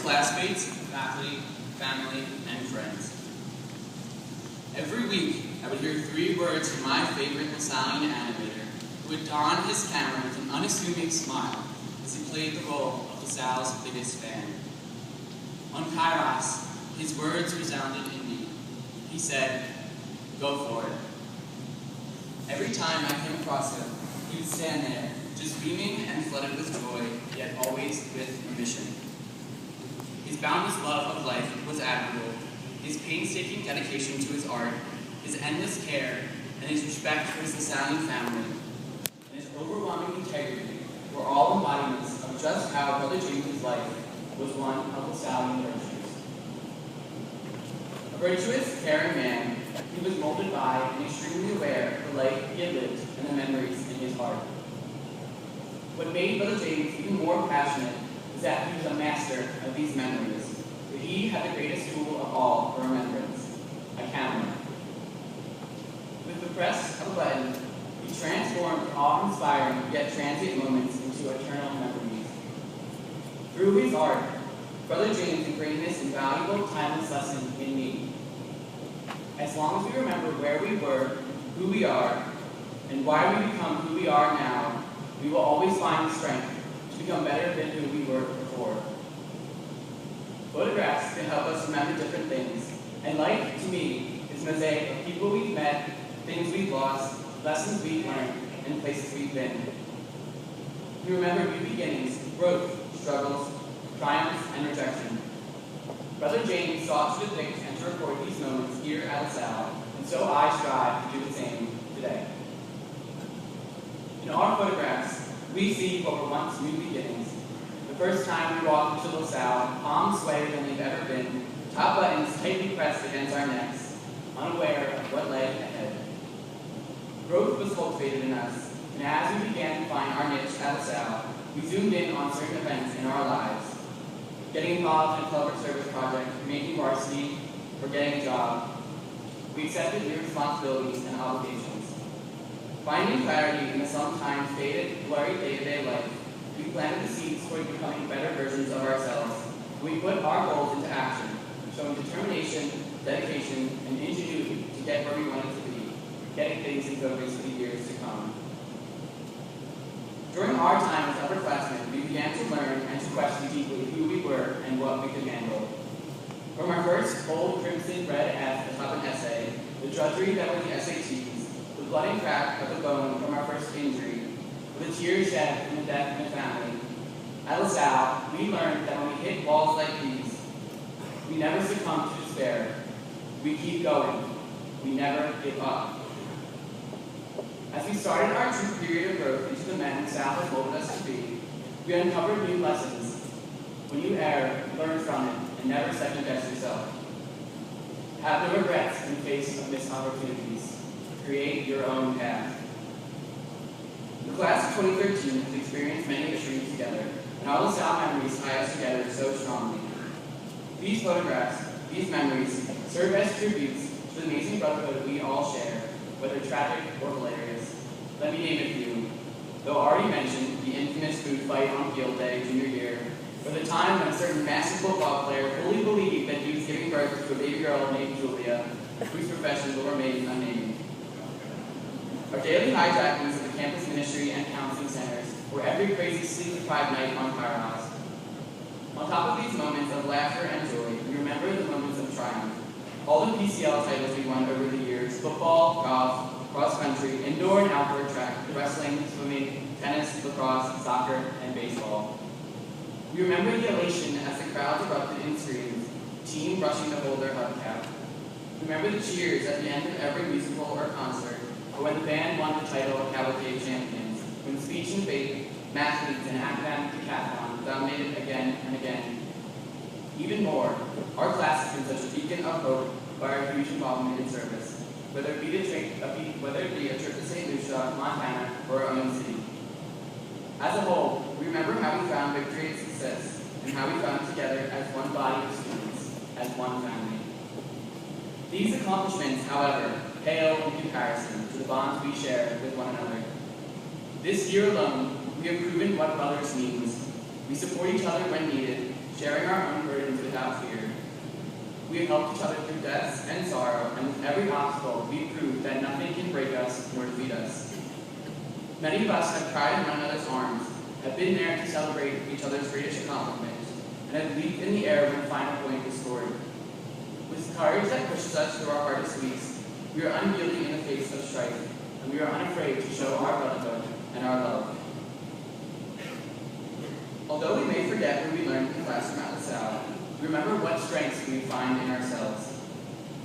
classmates, faculty, family, and friends. Every week, I would hear 3 words from my favorite Italian animator, who would don his camera with an unassuming smile as he played the role of Salle's biggest fan. On Kairos, his words resounded in me. He said, "Go for it." Every time I came across him, he would stand there, just beaming and flooded with joy, yet always with a mission. His boundless love of life was admirable. His painstaking dedication to his art, his endless care, and his respect for his Italian family, and his overwhelming integrity were all embodiments of just how Brother James's life was one of Italian virtues. A virtuous, caring man, he was molded by and extremely aware of the life he had lived and the memories in his heart. What made Brother James even more passionate was that he was a master of these memories, that he had the greatest tool of all for remembrance, a camera. With the press of a button, he transformed awe-inspiring yet transient moments into eternal memories. Through his art, Brother James ingrained this invaluable, timeless lesson in me. As long as we remember where we were, who we are, and why we become who we are now, we will always find the strength to become better than who we were before. Photographs can help us remember different things, and life, to me, is a mosaic of people we've met, things we've lost, lessons we've learned, and places we've been. We remember new beginnings, growth, struggles, triumphs, and rejection. Brother James sought to depict and to record these moments here at Salle, and so I strive to do the same today. In our photographs, we see what were once new beginnings. The first time we walked into Salle, palms sweatier than they've ever been, top buttons tightly pressed against our necks, unaware of what lay ahead. Growth was cultivated in us, and as we began to find our niche at Salle, we zoomed in on certain events in our lives. Getting involved in a public service project, making varsity, or getting a job. We accepted new responsibilities and obligations. Finding clarity in the sometimes faded, blurry day-to-day life, we planted the seeds toward becoming better versions of ourselves. We put our goals into action, showing determination, dedication, and ingenuity to get where we wanted to be, getting things in focus for the years to come. During our time as upperclassmen, we began to learn and to question deeply who we were and what we could handle. From our first bold crimson red F atop an essay, the drudgery that were the SATs, the blood and crack of the bone from our first injury, or the tears shed from the death in the family, at LaSalle, we learned that when we hit walls like these, we never succumb to despair. We keep going. We never give up. As we started our true period of growth into the men Salle has molded us to be, we uncovered new lessons. When you err, learn from it, and never second-guess yourself. Have no regrets in the face of missed opportunities. Create your own path. The class of 2013 has experienced many extremes together, and all the Salle memories tie us together so strongly. These photographs, these memories, serve as tributes to the amazing brotherhood we all share, whether tragic or hilarious. Let me name a few. Though already mentioned, the infamous food fight on field day junior year, or the time when a certain massive football player fully believed that he was giving birth to a baby girl named Julia, whose profession will remain unnamed. Our daily hijackings of the campus ministry and counseling centers, or every crazy sleep-deprived night on Kairos. On top of these moments of laughter and joy, we remember the moments of triumph. All the PCL titles we won over the years: football, golf, cross-country, indoor and outdoor track, wrestling, swimming, tennis, lacrosse, soccer, and baseball. We remember the elation as the crowds erupted in screams, team rushing to hold their hubcap. We remember the cheers at the end of every musical or concert, or when the band won the title of Cavalcade Champions, when speech and debate, math and academic decathlon dominated again and again. Even more, our class has been such a beacon of hope by our huge involvement in service, whether it be a trip to St. Lucia, Montana, or our own city. As a whole, we remember how we found victory and success, and how we found together as one body of students, as one family. These accomplishments, however, pale in comparison to the bonds we share with one another. This year alone, we have proven what brothers means. We support each other when needed, sharing our own burdens without fear. We have helped each other through deaths and sorrow, and with every obstacle, we proved that nothing can break us nor defeat us. Many of us have cried in one another's arms, have been there to celebrate each other's greatest accomplishments, and have leaped in the air when the final point is scored. With courage that pushes us through our hardest weeks, we are unyielding in the face of strife, and we are unafraid to show our brotherhood and our love. Although we may forget what we learned in the classroom at Salle, we remember what strengths we find in ourselves.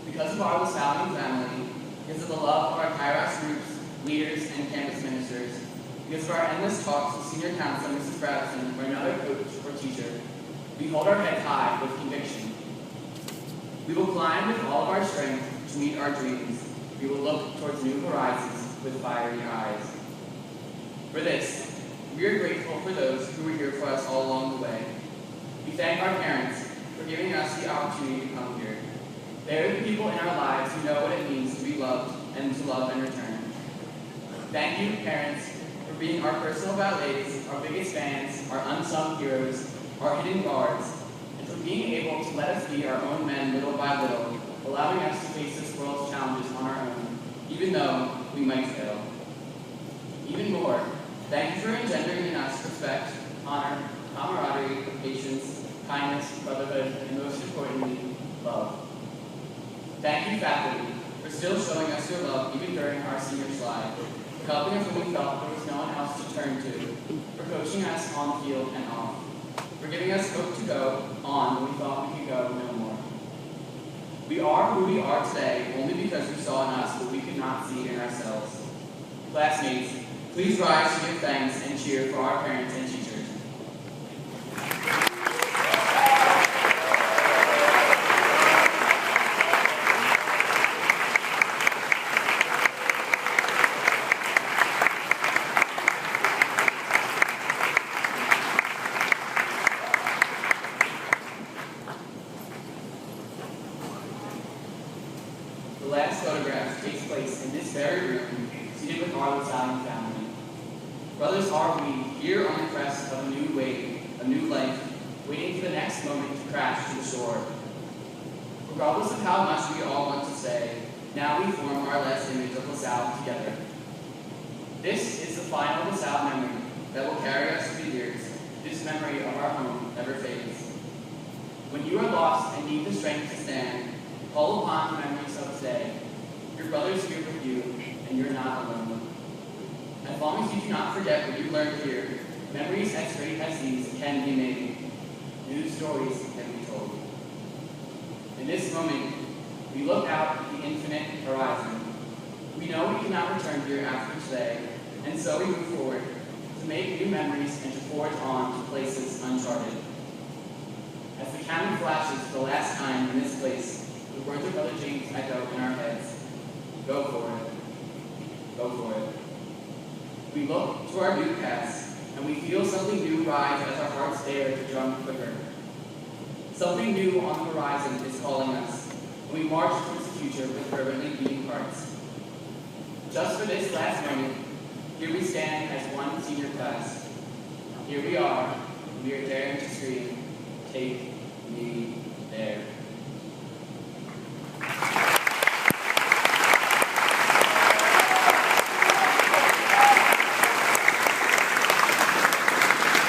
Because of our LaSallian family, because of the love of our Kairos groups, leaders, and campus ministers, because of our endless talks with senior counselor Mrs. Bradson or another coach or teacher, we hold our heads high with conviction. We will climb with all of our strength to meet our dreams. We will look towards new horizons with fiery eyes. For this, we are grateful for those who were here for us all along the way. We thank our parents for giving us the opportunity to come here. They are the people in our lives who know what it means to be loved and to love in return. Thank you, parents, for being our personal valets, our biggest fans, our unsung heroes, our hidden guards, and for being able to let us be our own men little by little, allowing us to face this world's challenges on our own, even though we might fail. Even more, thank you for engendering in us respect, honor, camaraderie, patience, kindness, brotherhood, and most importantly, love. Thank you, faculty, for still showing us your love even during our senior slide, for helping us when we felt there was no one else to turn to, for coaching us on the field and off, for giving us hope to go on when we thought we could go no more. We are who we are today only because we saw in us what we could not see in ourselves. Classmates, please rise to give thanks and cheer for our parents and teachers. The last photograph takes place in this very room, seated with our LaSallian family. Brothers, are we here on the crest of a new wave, a new life, waiting for the next moment to crash to the shore? Regardless of how much we all want to say, now we form our last image of LaSalle together. This is the final LaSalle memory that will carry us through the years. This memory of our home never fades. When you are lost and need the strength to stand, call upon the memories of today. Your brother's here with you, and you're not alone. As long as you do not forget what you learned here, memories as great as these can be made. New stories can be told. In this moment, we look out at the infinite horizon. We know we cannot return here after today, and so we move forward to make new memories and to forge on to places uncharted. As the cannon flashes for the last time in this place, the words of Brother James echo in our heads. Go for it. Go for it. We look to our new past, and we feel something new rise as our hearts dare to drum quicker. Something new on the horizon is calling us, and we march towards the future with fervently beating hearts. Just for this last moment, here we stand as one senior class. Here we are, and we are daring to scream, take me there.